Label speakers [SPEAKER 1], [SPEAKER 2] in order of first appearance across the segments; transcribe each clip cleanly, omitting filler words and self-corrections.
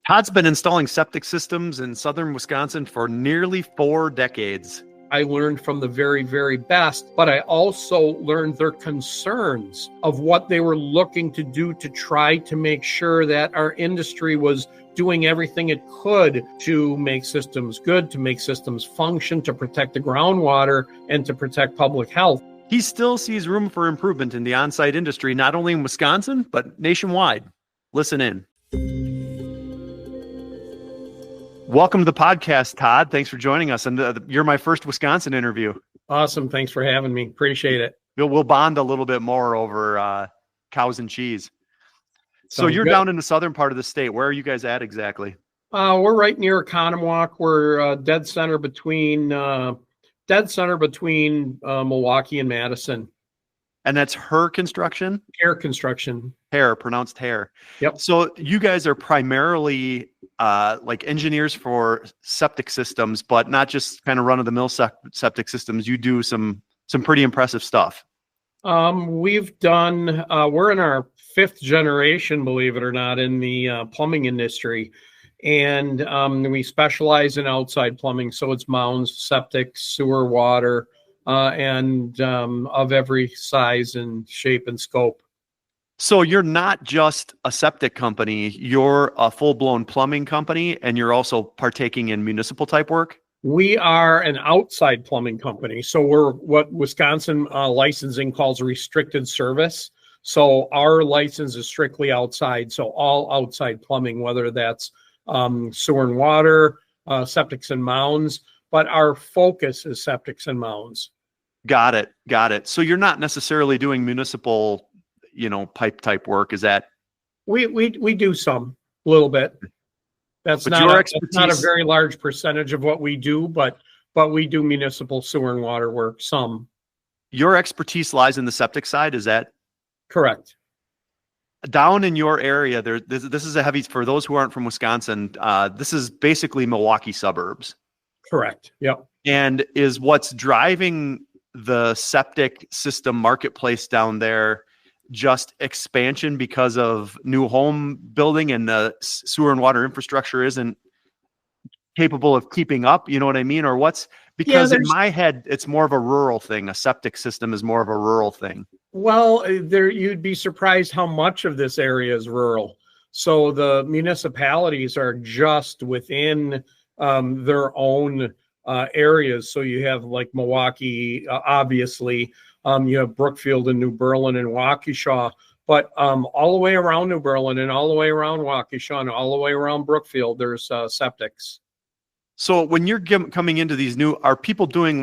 [SPEAKER 1] Todd's been installing septic systems in southern Wisconsin for nearly 4 decades.
[SPEAKER 2] I learned from the very, very best, but I also learned their concerns of what they were looking to do to try to make sure that our industry was doing everything it could to make systems good, to make systems function, to protect the groundwater, and to protect public health.
[SPEAKER 1] He still sees room for improvement in the on-site industry, not only in Wisconsin, but nationwide. Listen in. Welcome to the podcast, Todd. Thanks for joining us. And you're my first Wisconsin interview.
[SPEAKER 2] Awesome. Thanks for having me. Appreciate it.
[SPEAKER 1] We'll bond a little bit more over cows and cheese. So
[SPEAKER 2] Sounds
[SPEAKER 1] you're
[SPEAKER 2] good.
[SPEAKER 1] down in the southern part of the state. Where are you guys at exactly?
[SPEAKER 2] We're right near Economowoc. We're dead center between Milwaukee and Madison.
[SPEAKER 1] And that's Her Construction?
[SPEAKER 2] Hair construction.
[SPEAKER 1] Hair, pronounced hair.
[SPEAKER 2] Yep.
[SPEAKER 1] So you guys are primarily like engineers for septic systems, but not just kind of run-of-the-mill septic systems. You do some pretty impressive stuff.
[SPEAKER 2] We've done, we're in our 5th generation, believe it or not, in the plumbing industry. And we specialize in outside plumbing. So it's mounds, septic, sewer, water, and of every size and shape and scope.
[SPEAKER 1] So you're not just a septic company, you're a full-blown plumbing company, and you're also partaking in municipal type work?
[SPEAKER 2] We are an outside plumbing company. So we're what Wisconsin licensing calls a restricted service. So our license is strictly outside. So all outside plumbing, whether that's sewer and water, septics and mounds, but our focus is septics and mounds.
[SPEAKER 1] Got it. So you're not necessarily doing municipal, pipe type work. Is that?
[SPEAKER 2] We do some, a little bit. That's not a very large percentage of what we do, but we do municipal sewer and water work, some.
[SPEAKER 1] Your expertise lies in the septic side, is that?
[SPEAKER 2] Correct.
[SPEAKER 1] Down in your area, this is a heavy, for those who aren't from Wisconsin, this is basically Milwaukee suburbs.
[SPEAKER 2] Correct. Yep.
[SPEAKER 1] And is what's driving the septic system marketplace down there just expansion because of new home building and the sewer and water infrastructure isn't capable of keeping up? You know what I mean? Or because in my head, it's more of a rural thing. A septic system is more of a rural thing.
[SPEAKER 2] Well, you'd be surprised how much of this area is rural. So the municipalities are just within their own areas. So you have like Milwaukee, obviously, you have Brookfield and New Berlin and Waukesha, but all the way around New Berlin and all the way around Waukesha and all the way around Brookfield, there's septics.
[SPEAKER 1] So when you're coming into these are people doing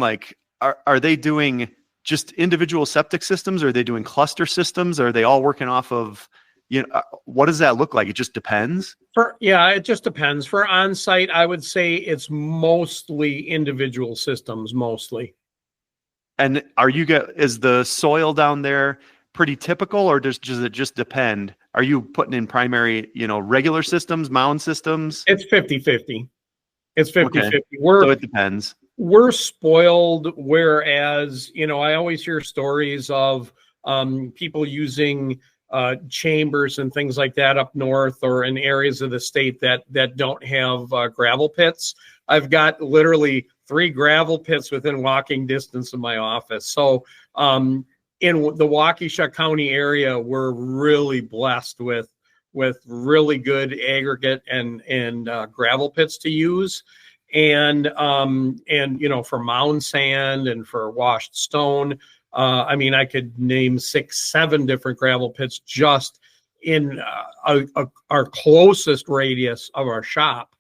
[SPEAKER 1] are they doing just individual septic systems? Or are they doing cluster systems? Are they all working off of, what does that look like? It just depends?
[SPEAKER 2] It just depends. For on-site, I would say it's mostly individual systems, mostly.
[SPEAKER 1] And is the soil down there pretty typical, or does it just depend? Are you putting in primary, regular systems, mound systems?
[SPEAKER 2] It's 50-50. It's 50-50.
[SPEAKER 1] Okay. So it depends.
[SPEAKER 2] We're spoiled, whereas, I always hear stories of people using chambers and things like that up north or in areas of the state that don't have gravel pits. I've got literally 3 gravel pits within walking distance of my office. So in the Waukesha County area, we're really blessed with really good aggregate and gravel pits to use. And for mound sand and for washed stone, I could name 6-7 different gravel pits just in our closest radius of our shop.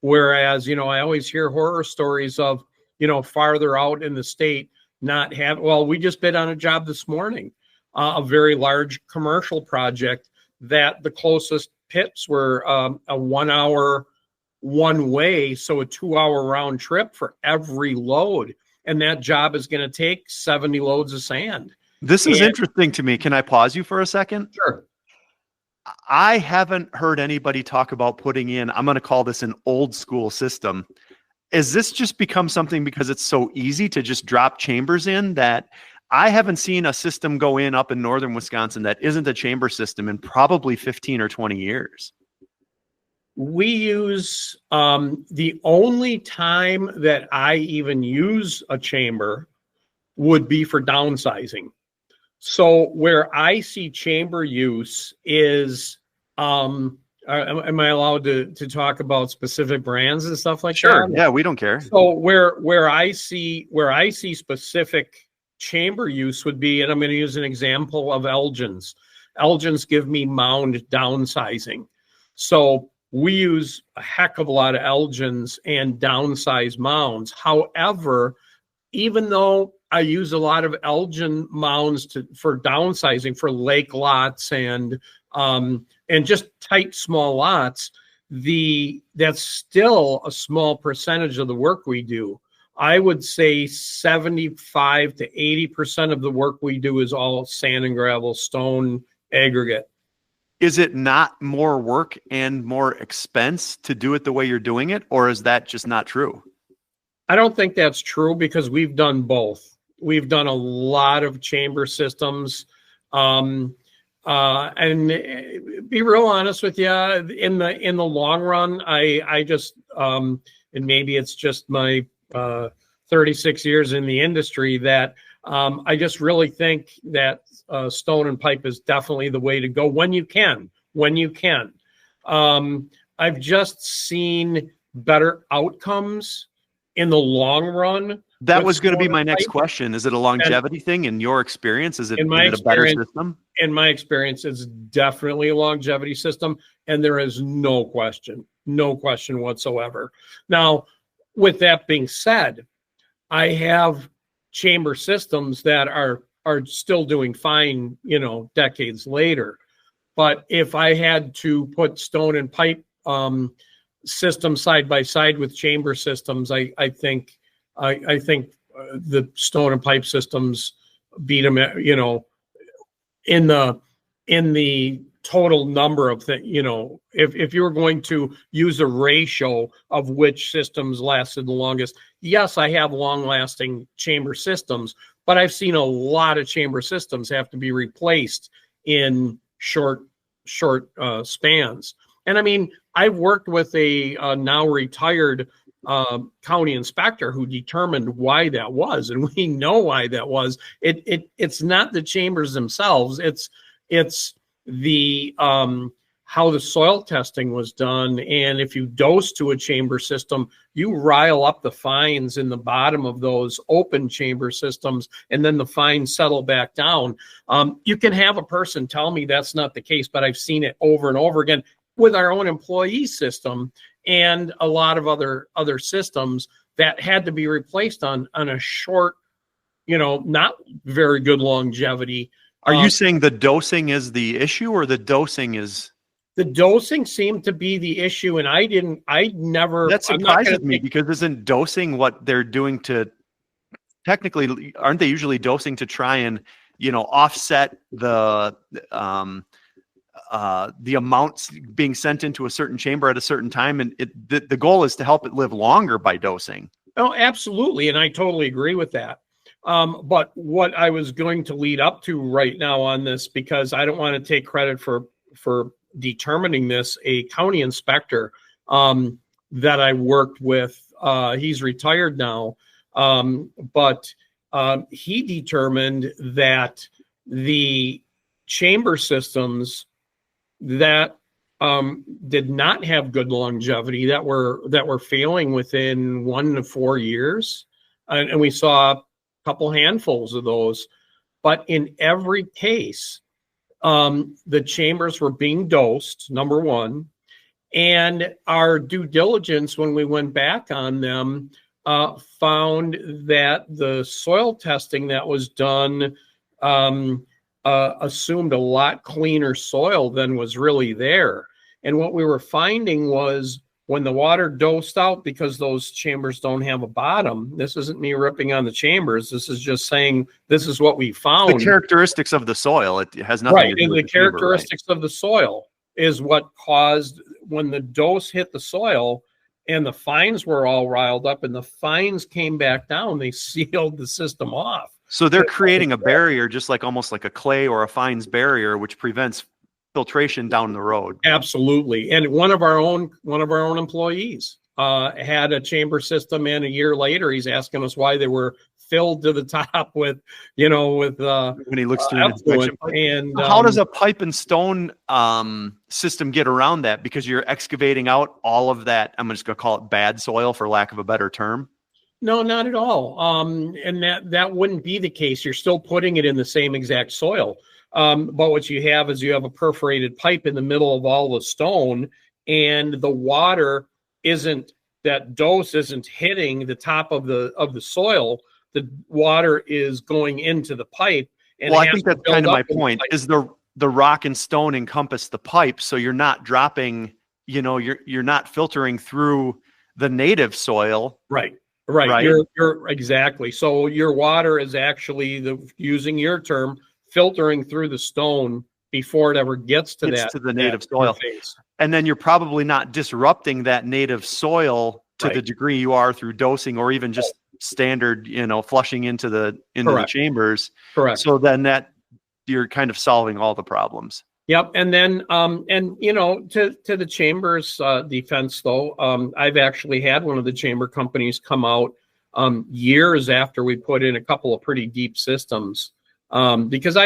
[SPEAKER 2] Whereas, I always hear horror stories of, farther out in the state not have, we just bid on a job this morning, a very large commercial project that the closest pits were a 1 hour one way, so a 2-hour round trip for every load. And that job is going to take 70 loads of sand.
[SPEAKER 1] This is interesting to me. Can I pause you for a second?
[SPEAKER 2] Sure.
[SPEAKER 1] I haven't heard anybody talk about putting in, I'm going to call this an old school system. Is this just become something because it's so easy to just drop chambers in that I haven't seen a system go in up in northern Wisconsin that isn't a chamber system in probably 15 or 20 years?
[SPEAKER 2] We use the only time that I even use a chamber would be for downsizing. So where I see chamber use is, am I allowed to talk about specific brands and stuff like
[SPEAKER 1] Sure.
[SPEAKER 2] that?
[SPEAKER 1] Yeah, we don't care.
[SPEAKER 2] So where I see specific chamber use would be, and I'm going to use an example of Elgins. Elgins give me mound downsizing. So we use a heck of a lot of Elgins and downsize mounds. However, even though I use a lot of Elgin mounds for downsizing for lake lots and just tight small lots, that's still a small percentage of the work we do. I would say 75 to 80% of the work we do is all sand and gravel, stone, aggregate.
[SPEAKER 1] Is it not more work and more expense to do it the way you're doing it, or is that just not true?
[SPEAKER 2] I don't think that's true because we've done both. We've done a lot of chamber systems. And be real honest with you, in the long run, I just, and maybe it's just my 36 years in the industry, that I just really think that stone and pipe is definitely the way to go when you can. I've just seen better outcomes in the long run.
[SPEAKER 1] That was going to be my next question. Is it a longevity thing in your experience? Is it a better system?
[SPEAKER 2] In my experience, it's definitely a longevity system, and there is no question whatsoever. Now, with that being said, I have chamber systems that are still doing fine, decades later. But if I had to put stone and pipe systems side by side with chamber systems, I think the stone and pipe systems beat them, in the total number of things. If you were going to use a ratio of which systems lasted the longest, yes, I have long-lasting chamber systems, but I've seen a lot of chamber systems have to be replaced in short spans. And I mean, I've worked with a now retired county inspector who determined why that was, and we know why that was. It's not the chambers themselves. It's the how the soil testing was done. And if you dose to a chamber system, you rile up the fines in the bottom of those open chamber systems, and then the fines settle back down. You can have a person tell me that's not the case, but I've seen it over and over again with our own employee system and a lot of other systems that had to be replaced on a short, not very good longevity.
[SPEAKER 1] Are you saying the dosing is the issue, or the dosing is?
[SPEAKER 2] The dosing seemed to be the issue, and I never.
[SPEAKER 1] That surprises me, because isn't dosing what they're doing to, technically, aren't they usually dosing to try and, offset the amounts being sent into a certain chamber at a certain time, and the goal is to help it live longer by dosing.
[SPEAKER 2] Oh, absolutely, and I totally agree with that. But what I was going to lead up to right now on this, because I don't want to take credit for determining this, a county inspector that I worked with, he's retired now, but he determined that the chamber systems that did not have good longevity, that were failing within 1 to 4 years, and we saw a couple handfuls of those, but in every case, the chambers were being dosed, number one, and our due diligence when we went back on them found that the soil testing that was done assumed a lot cleaner soil than was really there. And what we were finding was, when the water dosed out, because those chambers don't have a bottom, this isn't me ripping on the chambers, this is just saying this is what we found.
[SPEAKER 1] The characteristics of the soil, it has nothing to do with
[SPEAKER 2] the characteristics of the soil is what caused, when the dose hit the soil and the fines were all riled up and the fines came back down, they sealed the system off.
[SPEAKER 1] So they're creating a barrier, just like almost like a clay or a fines barrier, which prevents filtration down the road.
[SPEAKER 2] Absolutely. And one of our own employees had a chamber system, and a year later he's asking us why they were filled to the top with,
[SPEAKER 1] when he looks through an inspection pipe.
[SPEAKER 2] And
[SPEAKER 1] how does a pipe and stone system get around that? Because you're excavating out all of that, I'm just going to call it bad soil for lack of a better term.
[SPEAKER 2] No, not at all. And that wouldn't be the case. You're still putting it in the same exact soil. But what you have is you have a perforated pipe in the middle of all the stone, and the water that dose isn't hitting the top of the soil. The water is going into the pipe. And
[SPEAKER 1] well, I think that's kind of my point, is the rock and stone encompass the pipe. So you're not dropping, you're not filtering through the native soil.
[SPEAKER 2] Right. You're exactly. So your water is actually, using your term, filtering through the stone before it ever gets to the native soil
[SPEAKER 1] phase. And then you're probably not disrupting that native soil to the degree you are through dosing, or even just standard, flushing into the chambers.
[SPEAKER 2] Correct.
[SPEAKER 1] So then you're kind of solving all the problems.
[SPEAKER 2] Yep. And then, to the chamber's defense, though, I've actually had one of the chamber companies come out years after we put in a couple of pretty deep systems, because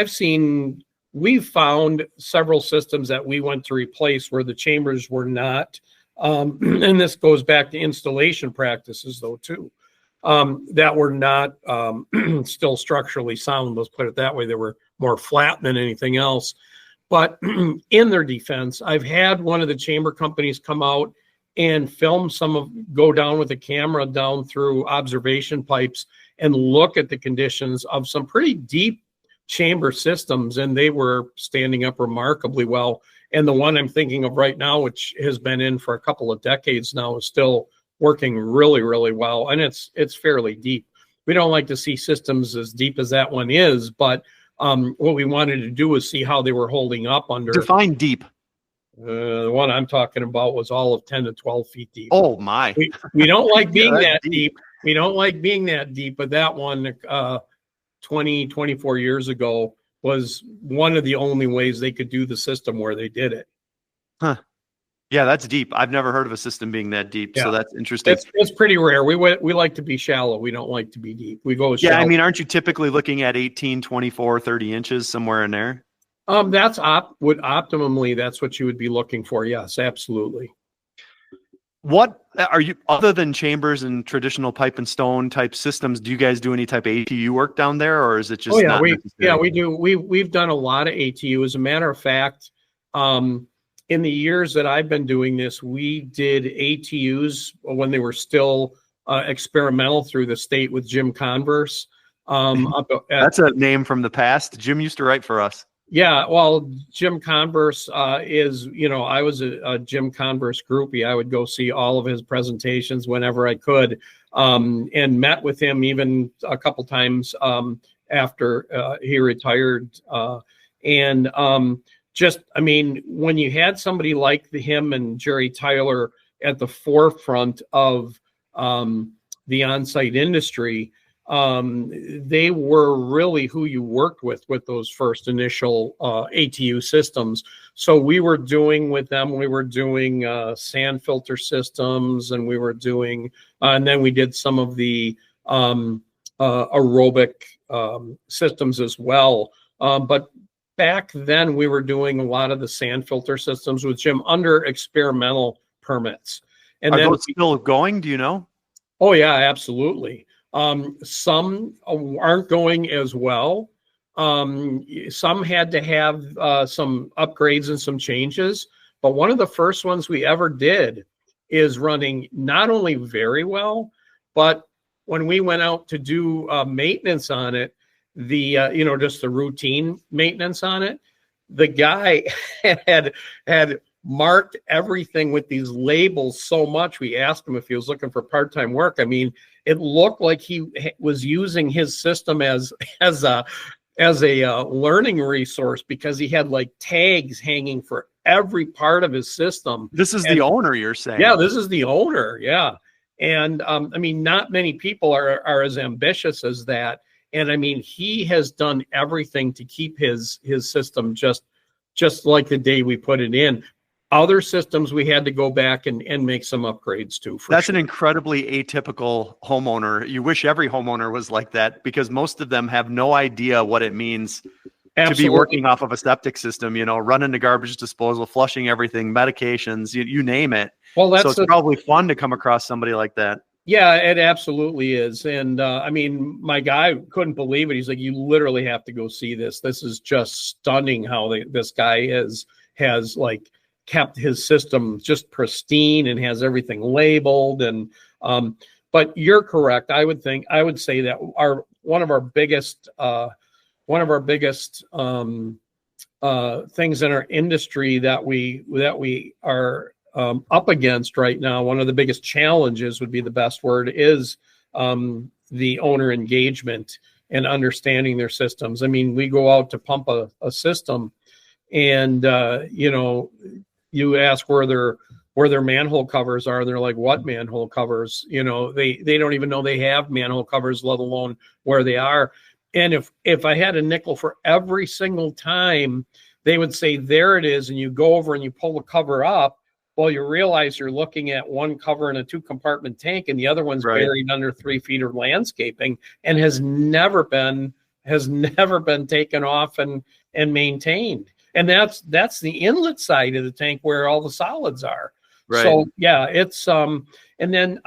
[SPEAKER 2] we've found several systems that we went to replace where the chambers were not, and this goes back to installation practices, though, too, that were not still structurally sound. Let's put it that way. They were more flat than anything else. But in their defense, I've had one of the chamber companies come out and film go down with a camera down through observation pipes and look at the conditions of some pretty deep chamber systems, and they were standing up remarkably well. And the one I'm thinking of right now, which has been in for a couple of decades now, is still working really, really well. And it's fairly deep. We don't like to see systems as deep as that one is, but what we wanted to do was see how they were holding up under.
[SPEAKER 1] Define deep.
[SPEAKER 2] The one I'm talking about was all of 10 to 12 feet deep.
[SPEAKER 1] Oh my.
[SPEAKER 2] We don't like being that deep. We don't like being that deep, but that one 24 years ago was one of the only ways they could do the system where they did it.
[SPEAKER 1] Huh. Yeah, that's deep. I've never heard of a system being that deep. Yeah. So that's interesting.
[SPEAKER 2] It's pretty rare. We like to be shallow. We don't like to be deep. We go shallow.
[SPEAKER 1] Yeah, I mean, aren't you typically looking at 18, 24, 30 inches, somewhere in there?
[SPEAKER 2] Optimally, that's what you would be looking for. Yes, absolutely.
[SPEAKER 1] What are you, other than chambers and traditional pipe and stone type systems, do you guys do any type of ATU work down there, or is it just not necessary?
[SPEAKER 2] We do. We've done a lot of ATU. As a matter of fact, in the years that I've been doing this, we did ATUs when they were still experimental through the state with Jim Converse.
[SPEAKER 1] That's a name from the past. Jim used to write for us.
[SPEAKER 2] Yeah, well, Jim Converse is, I was a Jim Converse groupie. I would go see all of his presentations whenever I could, and met with him even a couple times after he retired. When you had somebody like him and Jerry Tyler at the forefront of the on-site industry, they were really who you worked with those first initial ATU systems. So we were doing with them, sand filter systems, and we were doing, and then we did some of the aerobic systems as well. But back then we were doing a lot of the sand filter systems with Jim under experimental permits. And
[SPEAKER 1] Are those still going? Do you know?
[SPEAKER 2] Oh yeah, absolutely. Some aren't going as well. Some had to have some upgrades and some changes, but one of the first ones we ever did is running not only very well, but when we went out to do maintenance on it, just the routine maintenance on it, the guy had marked everything with these labels so much. We asked him if he was looking for part-time work. I mean, it looked like he was using his system as a learning resource, because he had like tags hanging for every part of his system.
[SPEAKER 1] This is the owner, you're saying?
[SPEAKER 2] Yeah, this is the owner. Yeah. And not many people are as ambitious as that. And he has done everything to keep his system just just like the day we put it in. Other systems we had to go back and make some upgrades to.
[SPEAKER 1] That's an incredibly atypical homeowner. You wish every homeowner was like that, because most of them have no idea what it means to be working off of a septic system, running the garbage disposal, flushing everything, medications, you name it.
[SPEAKER 2] Well,
[SPEAKER 1] so it's probably fun to come across somebody like that.
[SPEAKER 2] Yeah, it absolutely is. And I mean, my guy couldn't believe it. He's like, you literally have to go see this. This is just stunning how this guy has like kept his system just pristine and has everything labeled. And but you're correct. I would say that one of our biggest things in our industry that we are up against right now, one of the biggest challenges would be the best word, is the owner engagement and understanding their systems. I mean, we go out to pump a system, and you ask where their manhole covers are. They're like, what manhole covers? They don't even know they have manhole covers, let alone where they are. And if I had a nickel for every single time they would say, there it is, and you go over and you pull the cover up, well, you realize you're looking at one cover in a 2-compartment tank, and the other one's buried under 3 feet of landscaping, and has never been taken off and maintained. And that's the inlet side of the tank where all the solids are. Right. So yeah, it's and then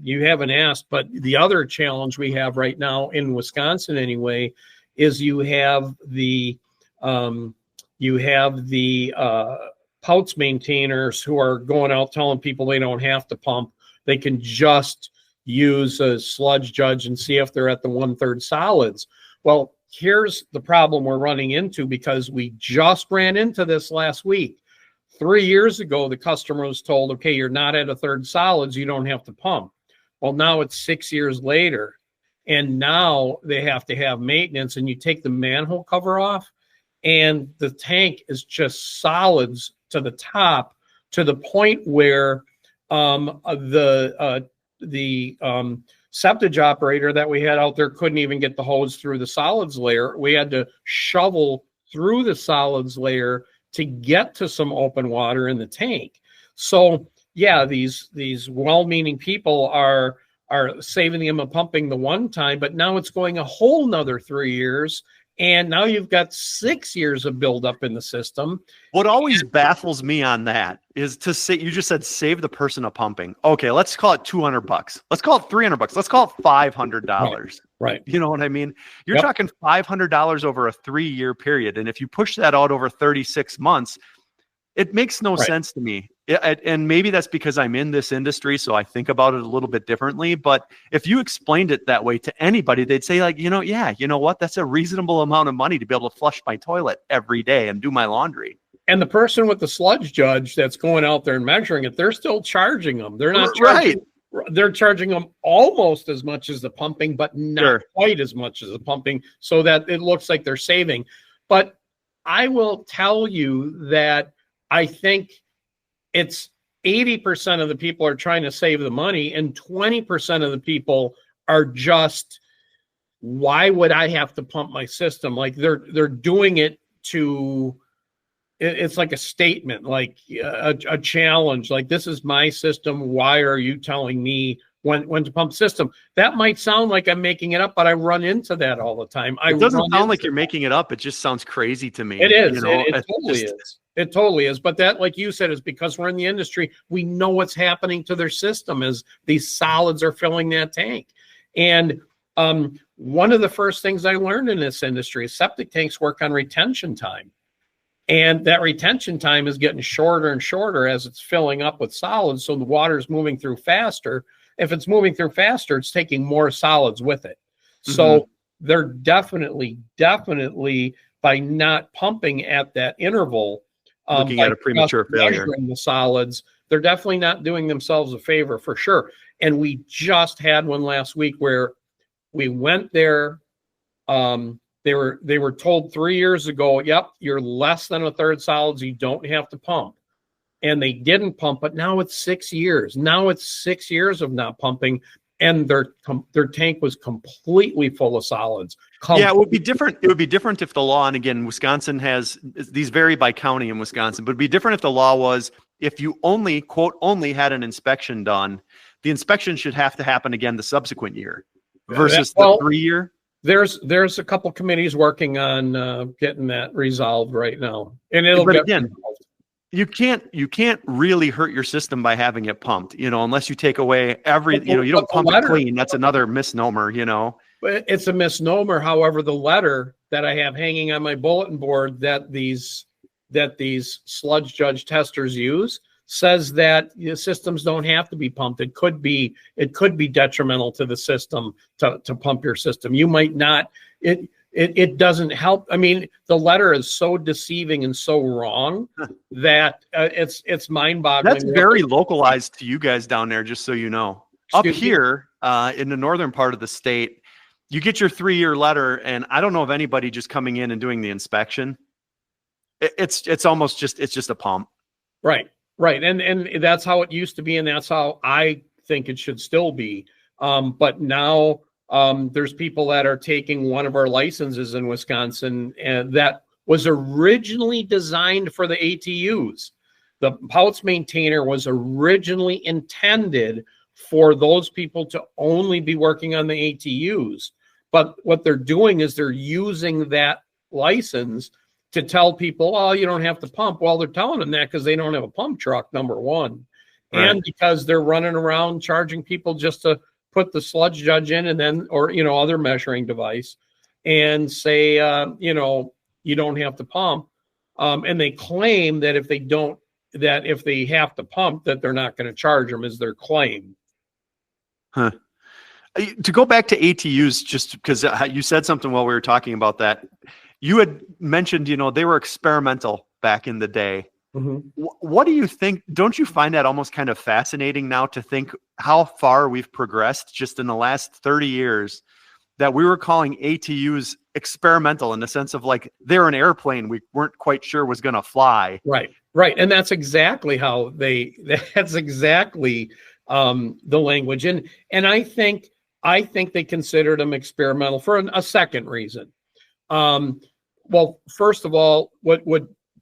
[SPEAKER 2] you haven't asked, but the other challenge we have right now in Wisconsin anyway is you have the pouts maintainers who are going out telling people they don't have to pump. They can just use a sludge judge and see if they're at the 1/3 solids. Well, here's the problem we're running into, because we just ran into this last week. 3 years ago, the customer was told, okay, you're not at 1/3 solids, you don't have to pump. Well, now it's 6 years later, and now they have to have maintenance, and you take the manhole cover off, and the tank is just solids to the top, to the point where the septage operator that we had out there couldn't even get the hose through the solids layer. We had to shovel through the solids layer to get to some open water in the tank. So yeah, these well-meaning people are saving them a pumping the one time, but now it's going a whole nother 3 years. And now you've got 6 years of buildup in the system.
[SPEAKER 1] What always baffles me on that is to say, you just said save the person a pumping. Okay, let's call it $200. Let's call it $300. Let's call it $500.
[SPEAKER 2] Right.
[SPEAKER 1] You know what I mean? You're talking $500 over a 3-year period. And if you push that out over 36 months, it makes no sense to me. And maybe that's because I'm in this industry, so I think about it a little bit differently. But if you explained it that way to anybody, they'd say like, you know what? That's a reasonable amount of money to be able to flush my toilet every day and do my laundry.
[SPEAKER 2] And the person with the sludge judge that's going out there and measuring it, they're still charging them. They're not charging. They're charging them almost as much as the pumping, but not quite as much as the pumping, so that it looks like they're saving. But I will tell you that I think it's 80% of the people are trying to save the money, and 20% of the people are just, why would I have to pump my system? Like they're doing it to, it's like a statement, like a challenge, like this is my system. Why are you telling me when to pump system? That might sound like I'm making it up, but I run into that all the time.
[SPEAKER 1] It doesn't sound like you're making it up. It just sounds crazy to me.
[SPEAKER 2] It is. It totally is. It totally is. But that, like you said, is because we're in the industry. We know what's happening to their system as these solids are filling that tank. And one of the first things I learned in this industry is septic tanks work on retention time. And that retention time is getting shorter and shorter as it's filling up with solids. So the water is moving through faster. If it's moving through faster, it's taking more solids with it. So they're definitely by not pumping at that interval,
[SPEAKER 1] looking at a premature failure,
[SPEAKER 2] measuring the solids, they're definitely not doing themselves a favor for sure. And we just had one last week where we went there. They were told 3 years ago, yep, you're less than 1/3 solids, you don't have to pump. And they didn't pump, but now it's 6 years. Now it's 6 years of not pumping, and their tank was completely full of solids.
[SPEAKER 1] Yeah, it would be different. It would be different if the law, and again, Wisconsin has, these vary by county in Wisconsin, but it'd be different if the law was, if you only, quote, only had an inspection done, the inspection should have to happen again the subsequent year versus the 3 year.
[SPEAKER 2] There's a couple committees working on getting that resolved right now, and it'll
[SPEAKER 1] But
[SPEAKER 2] get
[SPEAKER 1] again,
[SPEAKER 2] resolved.
[SPEAKER 1] you can't really hurt your system by having it pumped, unless you take away you don't pump it clean. That's another misnomer,
[SPEAKER 2] It's a misnomer. However, the letter that I have hanging on my bulletin board that these sludge judge testers use says that the systems don't have to be pumped. It could be detrimental to the system to pump your system. You might not. It doesn't help. I mean, the letter is so deceiving and so wrong that it's mind-boggling.
[SPEAKER 1] That's very localized to you guys down there, just so you know. Up here in the northern part of the state, you get your 3-year letter, and I don't know of anybody just coming in and doing the inspection. It's almost just a pump.
[SPEAKER 2] Right. And that's how it used to be, and that's how I think it should still be. But now there's people that are taking one of our licenses in Wisconsin, and that was originally designed for the ATUs. The Pouts maintainer was originally intended for those people to only be working on the ATUs. But what they're doing is they're using that license to tell people, oh, you don't have to pump. Well, they're telling them that because they don't have a pump truck, number one. Right. And because they're running around charging people just to put the sludge judge in and then, or, other measuring device and say, you don't have to pump. And they claim that if they have to pump, that they're not going to charge them, is their claim.
[SPEAKER 1] Huh. To go back to ATUs, just because you said something while we were talking about that, you had mentioned, they were experimental back in the day. Mm-hmm. What do you think? Don't you find that almost kind of fascinating now to think how far we've progressed just in the last 30 years, that we were calling ATUs experimental in the sense of like they're an airplane we weren't quite sure was going to fly.
[SPEAKER 2] Right. And that's exactly that's exactly the language. And I think they considered them experimental for a second reason. Well, first of all, what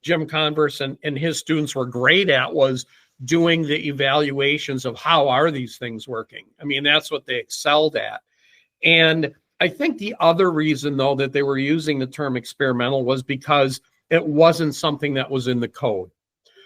[SPEAKER 2] Jim Converse and his students were great at was doing the evaluations of how are these things working. I mean, that's what they excelled at. And I think the other reason, though, that they were using the term experimental was because it wasn't something that was in the code.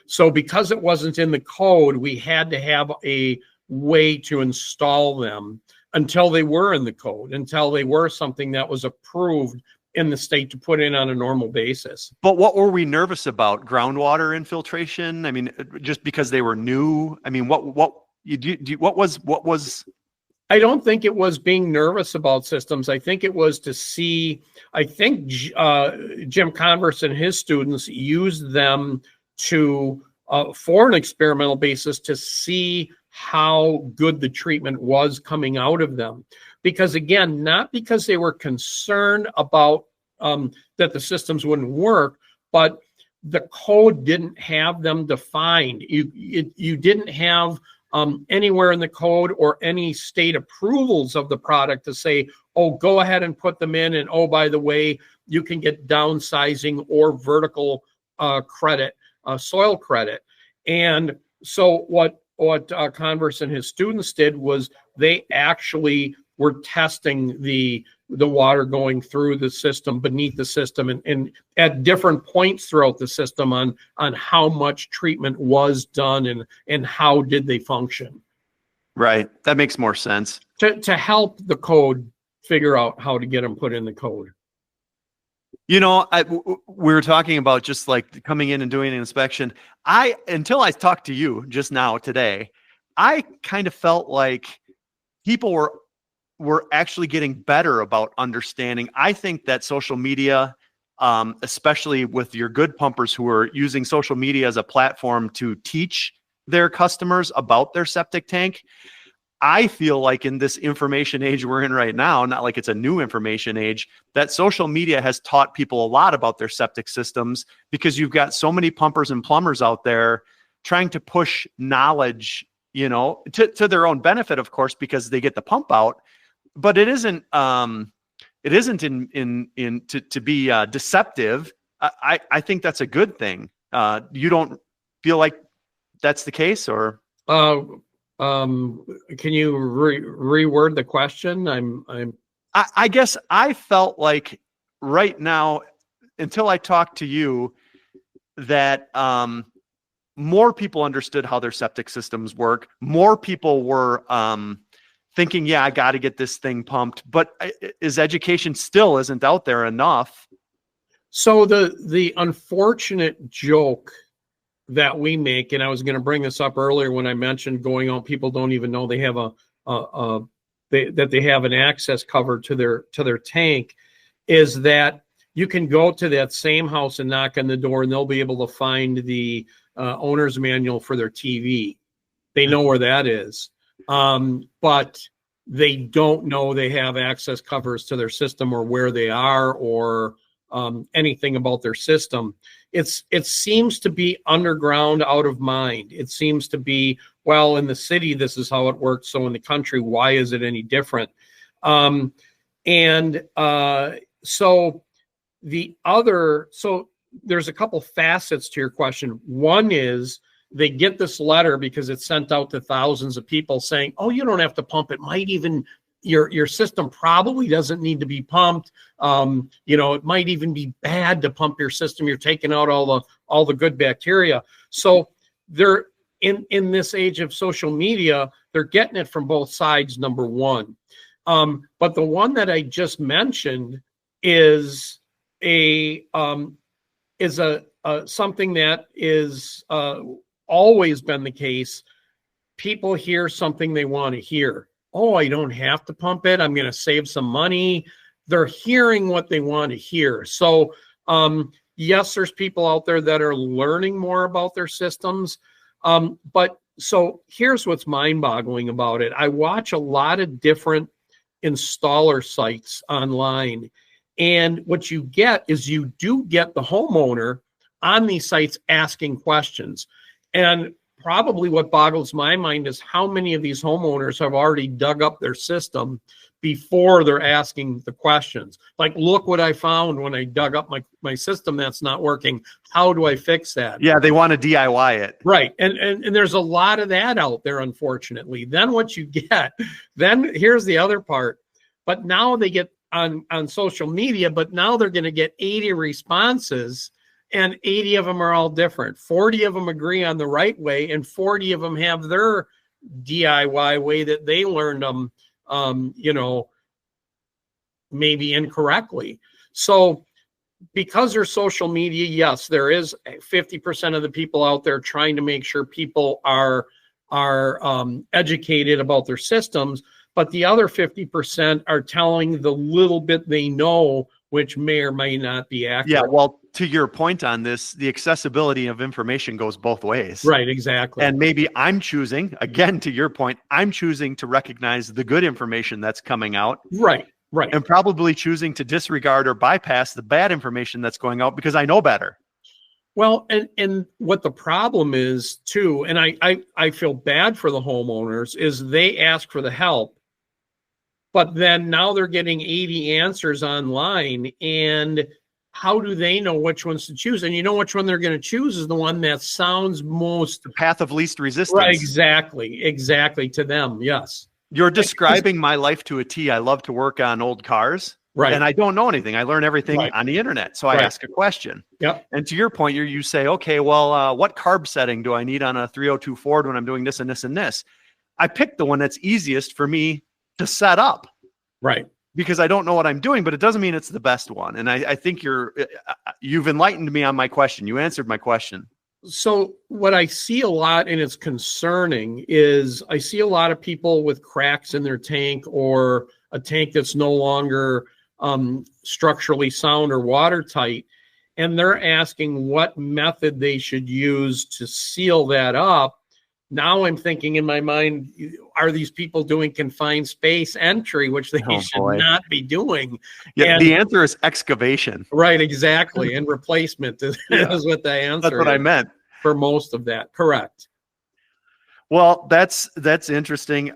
[SPEAKER 2] So because it wasn't in the code, we had to have a way to install them until they were in the code, until they were something that was approved in the state to put in on a normal basis.
[SPEAKER 1] But what were we nervous about? Groundwater infiltration? I mean, just because they were new? I mean, what was?
[SPEAKER 2] I don't think it was being nervous about systems. I think it was to see, Jim Converse and his students used them for an experimental basis to see how good the treatment was coming out of them. Because again, not because they were concerned about that the systems wouldn't work, but the code didn't have them defined. You didn't have anywhere in the code or any state approvals of the product to say, oh, go ahead and put them in. And oh, by the way, you can get downsizing or vertical credit, soil credit. And so what Converse and his students did was they actually were testing the water going through the system, beneath the system, and at different points throughout the system on how much treatment was done and how did they function.
[SPEAKER 1] Right. That makes more sense.
[SPEAKER 2] To help the code figure out how to get them put in the code.
[SPEAKER 1] We were talking about just like coming in and doing an inspection. Until I talked to you just now today, I kind of felt like people were actually getting better about understanding. I think that social media, especially with your good pumpers who are using social media as a platform to teach their customers about their septic tank, I feel like in this information age we're in right now, not like it's a new information age, that social media has taught people a lot about their septic systems because you've got so many pumpers and plumbers out there trying to push knowledge, to their own benefit, of course, because they get the pump out. But it isn't it isn't to be deceptive, I think that's a good thing. You don't feel like that's the case, or?
[SPEAKER 2] Can you reword the question?
[SPEAKER 1] I guess I felt like right now, until I talked to you, that more people understood how their septic systems work. More people were thinking, yeah, I got to get this thing pumped. But is education still isn't out there enough?
[SPEAKER 2] So the unfortunate joke that we make, and I was going to bring this up earlier when I mentioned going out, people don't even know they have that they have an access cover to their tank, is that you can go to that same house and knock on the door, and they'll be able to find the owner's manual for their TV. They know where that is, but they don't know they have access covers to their system, or where they are, or anything about their system. It seems to be underground, out of mind. It seems to be, well, in the city, this is how it works. So in the country, why is it any different? So there's a couple facets to your question. One is they get this letter because it's sent out to thousands of people saying, oh, you don't have to pump. It might even, your system probably doesn't need to be pumped. It might even be bad to pump your system. You're taking out all the good bacteria. So they're in this age of social media, they're getting it from both sides, number one. But the one that I just mentioned is something that is always been the case. People hear something they want to hear. Oh, I don't have to pump it. I'm going to save some money. They're hearing what they want to hear. So, yes, there's people out there that are learning more about their systems. But so here's what's mind-boggling about it. I watch a lot of different installer sites online. And what you get is you do get the homeowner on these sites asking questions. And probably what boggles my mind is how many of these homeowners have already dug up their system before they're asking the questions. Like, look what I found when I dug up my system that's not working. How do I fix that?
[SPEAKER 1] Yeah, they want to DIY it.
[SPEAKER 2] Right. And there's a lot of that out there, unfortunately. Then what you get, then here's the other part. But now they get on social media, but now they're going to get 80 responses, and 80 of them are all different. 40 of them agree on the right way, and 40 of them have their DIY way that they learned them, maybe incorrectly. So because there's social media, yes, there is 50% of the people out there trying to make sure people are educated about their systems, but the other 50% are telling the little bit they know, which may or may not be accurate.
[SPEAKER 1] Yeah, well, to your point on this, the accessibility of information goes both ways.
[SPEAKER 2] Right, exactly.
[SPEAKER 1] And maybe I'm choosing, again, to your point, I'm choosing to recognize the good information that's coming out.
[SPEAKER 2] Right.
[SPEAKER 1] And probably choosing to disregard or bypass the bad information that's going out because I know better.
[SPEAKER 2] Well, and what the problem is too, and I feel bad for the homeowners, is they ask for the help, but then now they're getting 80 answers online, and how do they know which ones to choose? And you know which one they're going to choose is the one that sounds most...
[SPEAKER 1] The path of least resistance.
[SPEAKER 2] Right, exactly to them, yes.
[SPEAKER 1] You're describing my life to a T. I love to work on old cars.
[SPEAKER 2] Right.
[SPEAKER 1] And I don't know anything. I learn everything
[SPEAKER 2] Right.
[SPEAKER 1] on the internet. So I ask a question.
[SPEAKER 2] Yep.
[SPEAKER 1] And to your point, you say, okay, well, what carb setting do I need on a 302 Ford when I'm doing this and this and this? I pick the one that's easiest for me to set up.
[SPEAKER 2] Right.
[SPEAKER 1] Because I don't know what I'm doing, but it doesn't mean it's the best one. And I think you've enlightened me on my question. You answered my question.
[SPEAKER 2] So what I see a lot, and it's concerning, is I see a lot of people with cracks in their tank, or a tank that's no longer structurally sound or watertight, and they're asking what method they should use to seal that up. Now I'm thinking in my mind, are these people doing confined space entry, which they should not be doing?
[SPEAKER 1] Yeah,
[SPEAKER 2] and,
[SPEAKER 1] the answer is excavation.
[SPEAKER 2] Right, exactly. And replacement is what the answer is.
[SPEAKER 1] That's what I meant.
[SPEAKER 2] For most of that, correct.
[SPEAKER 1] Well, that's interesting.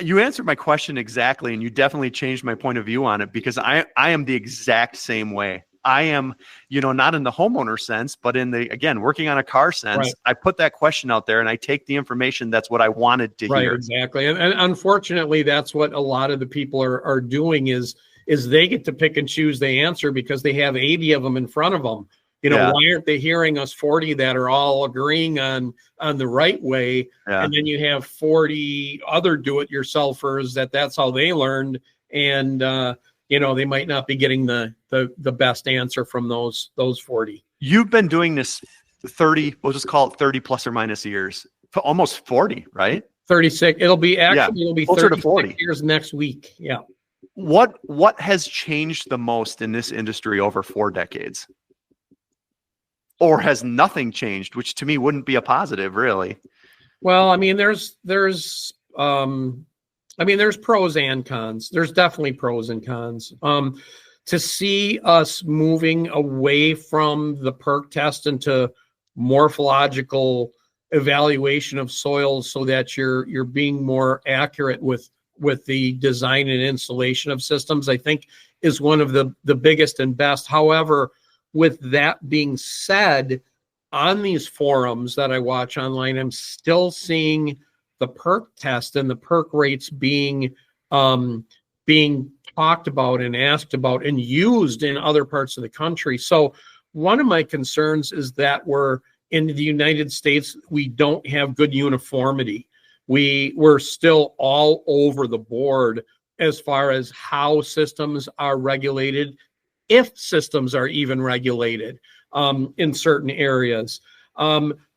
[SPEAKER 1] You answered my question exactly, and you definitely changed my point of view on it, because I am the exact same way. I am, not in the homeowner sense, but in the, again, working on a car sense.
[SPEAKER 2] Right.
[SPEAKER 1] I put that question out there and I take the information. That's what I wanted to
[SPEAKER 2] Right,
[SPEAKER 1] hear.
[SPEAKER 2] exactly. And unfortunately, that's what a lot of the people are doing is they get to pick and choose the answer because they have 80 of them in front of them.
[SPEAKER 1] Yeah.
[SPEAKER 2] Why aren't they hearing us 40 that are all agreeing on the right way?
[SPEAKER 1] Yeah.
[SPEAKER 2] And then you have 40 other do-it-yourselfers that's how they learned. And, they might not be getting the best answer from those 40.
[SPEAKER 1] You've been doing this 30, we'll just call it 30 plus or minus years, almost 40, right?
[SPEAKER 2] 36. It'll be
[SPEAKER 1] closer to
[SPEAKER 2] 36
[SPEAKER 1] 40
[SPEAKER 2] years next week. Yeah.
[SPEAKER 1] What has changed the most in this industry over 4 decades? Or has nothing changed, which to me wouldn't be a positive, really?
[SPEAKER 2] Well, I mean, there's pros and cons. There's definitely pros and cons. To see us moving away from the PERC test into morphological evaluation of soils so that you're being more accurate with the design and installation of systems, I think is one of the biggest and best. However, with that being said, on these forums that I watch online, I'm still seeing the PERC test and the PERC rates being talked about and asked about and used in other parts of the country. So one of my concerns is that we're in the United States, we don't have good uniformity. We're still all over the board as far as how systems are regulated, if systems are even regulated in certain areas.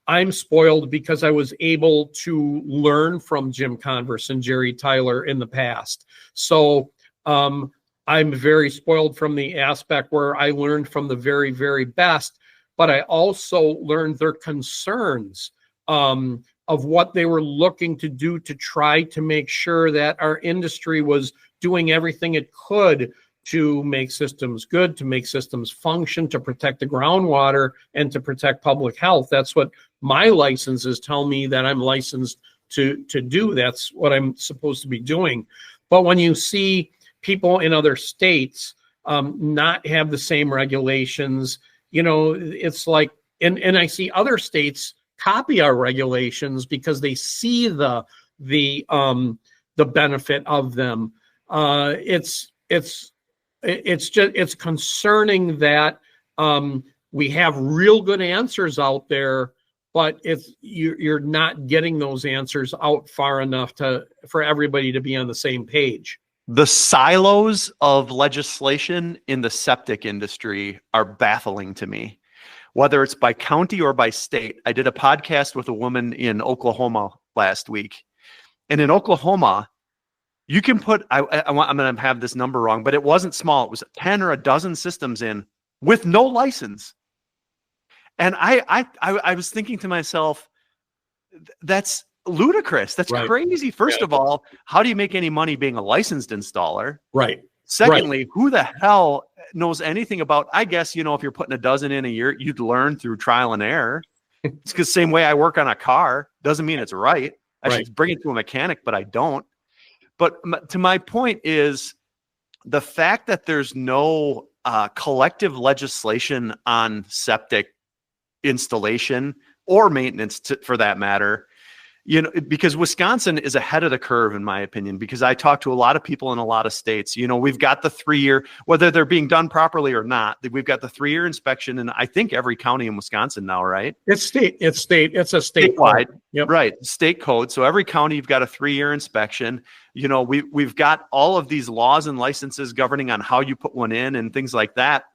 [SPEAKER 2] I'm spoiled because I was able to learn from Jim Converse and Jerry Tyler in the past. So I'm very spoiled from the aspect where I learned from the very, very best, but I also learned their concerns of what they were looking to do to try to make sure that our industry was doing everything it could to make systems good, to make systems function, to protect the groundwater, and to protect public health. That's what my licenses tell me that I'm licensed to do. That's what I'm supposed to be doing. But when you see people in other states not have the same regulations, it's like, and I see other states copy our regulations because they see the benefit of them. It's concerning that we have real good answers out there, but you're not getting those answers out far enough for everybody to be on the same page.
[SPEAKER 1] The silos of legislation in the septic industry are baffling to me, whether it's by county or by state. I did a podcast with a woman in Oklahoma last week, and in Oklahoma, you can put, I'm going to have this number wrong, but it wasn't small. It was 10 or a dozen systems in with no license. And I was thinking to myself, that's ludicrous. That's
[SPEAKER 2] right.
[SPEAKER 1] Crazy. First of all, how do you make any money being a licensed installer?
[SPEAKER 2] Right.
[SPEAKER 1] Secondly, who the hell knows anything about, I guess, if you're putting a dozen in a year, you'd learn through trial and error. It's because same way I work on a car doesn't mean it's right. I should bring it to a mechanic, but I don't. But to my point is the fact that there's no collective legislation on septic installation or maintenance, for that matter, because Wisconsin is ahead of the curve, in my opinion, because I talk to a lot of people in a lot of states. We've got the 3-year, whether they're being done properly or not, we've got the 3-year inspection. And I think every county in Wisconsin now, right?
[SPEAKER 2] It's a state
[SPEAKER 1] statewide.
[SPEAKER 2] Yep.
[SPEAKER 1] Right. State code. So every county, you've got a 3-year inspection. We've got all of these laws and licenses governing on how you put one in and things like that.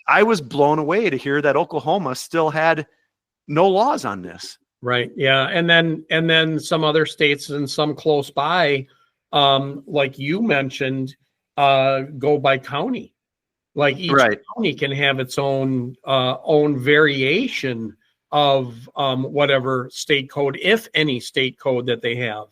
[SPEAKER 1] I was blown away to hear that Oklahoma still had no laws on this.
[SPEAKER 2] Right. Yeah. And then some other states and some close by, like you mentioned, go by county. Like each county can have its own variation of whatever state code, if any state code that they have.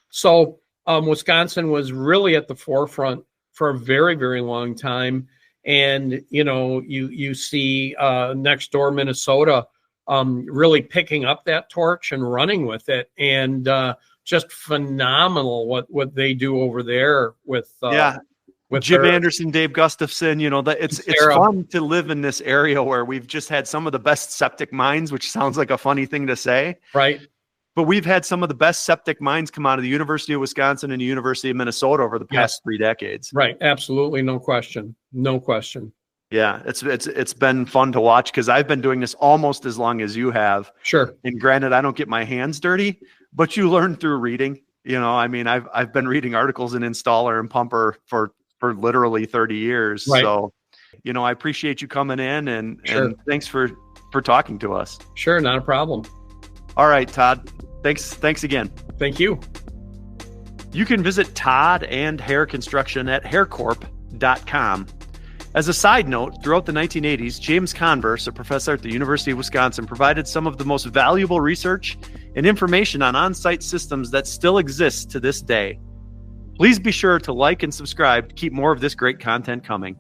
[SPEAKER 2] So Wisconsin was really at the forefront for a very, very long time. And, you see next door Minnesota really picking up that torch and running with it, and just phenomenal what they do over there with
[SPEAKER 1] Jim Anderson, Dave Gustafson. It's fun to live in this area where we've just had some of the best septic mines, which sounds like a funny thing to say,
[SPEAKER 2] right?
[SPEAKER 1] But we've had some of the best septic mines come out of the University of Wisconsin and the University of Minnesota over the past 3 decades.
[SPEAKER 2] Right. Absolutely. No question. No question.
[SPEAKER 1] Yeah. It's been fun to watch because I've been doing this almost as long as you have.
[SPEAKER 2] Sure.
[SPEAKER 1] And granted, I don't get my hands dirty, but you learn through reading. I mean, I've been reading articles in Installer and Pumper for literally 30 years.
[SPEAKER 2] Right.
[SPEAKER 1] So, I appreciate you coming in and thanks for talking to us.
[SPEAKER 2] Sure. Not a problem.
[SPEAKER 1] All right, Todd. Thanks again.
[SPEAKER 2] Thank you.
[SPEAKER 1] You can visit Todd and Hair Construction at haircorp.com. As a side note, throughout the 1980s, James Converse, a professor at the University of Wisconsin, provided some of the most valuable research and information on on-site systems that still exist to this day. Please be sure to like and subscribe to keep more of this great content coming.